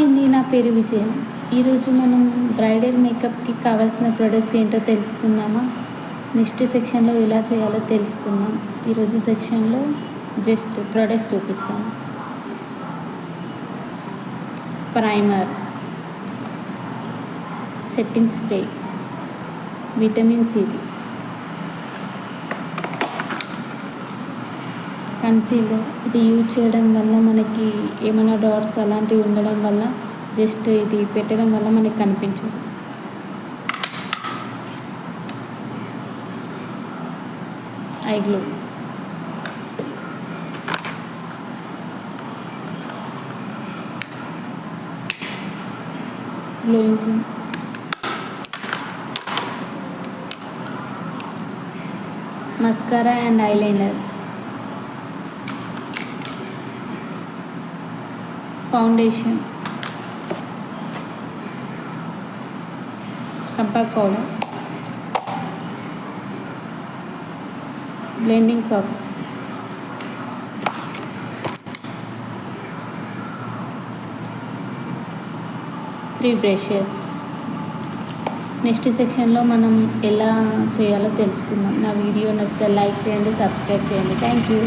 Hi అండి, నా పేరు విజయ. ఈరోజు మనం బ్రైడల్ మేకప్కి కావాల్సిన ప్రొడక్ట్స్ ఏంటో తెలుసుకుందామా. నెక్స్ట్ సెక్షన్లో ఎలా చేయాలో తెలుసుకుందాం. ఈరోజు సెక్షన్లో జస్ట్ ప్రొడక్ట్స్ చూపిస్తాను. ప్రైమర్, సెట్టింగ్ స్ప్రే, విటమిన్ సిది, కన్సీలర్. ఇది యూజ్ చేయడం వల్ల మనకి ఏమైనా డాట్స్ అలాంటివి ఉండడం వల్ల జస్ట్ ఇది పెట్టడం వల్ల మనకి కనిపించదు. I glow, glowing, mascara and eyeliner, foundation, compact powder, blending puffs, three brushes. Next సెక్షన్లో మనం ఎలా చేయాలో తెలుసుకుందాం. నా వీడియో నచ్చితే లైక్ చేయండి, సబ్స్క్రైబ్ చేయండి. Thank you.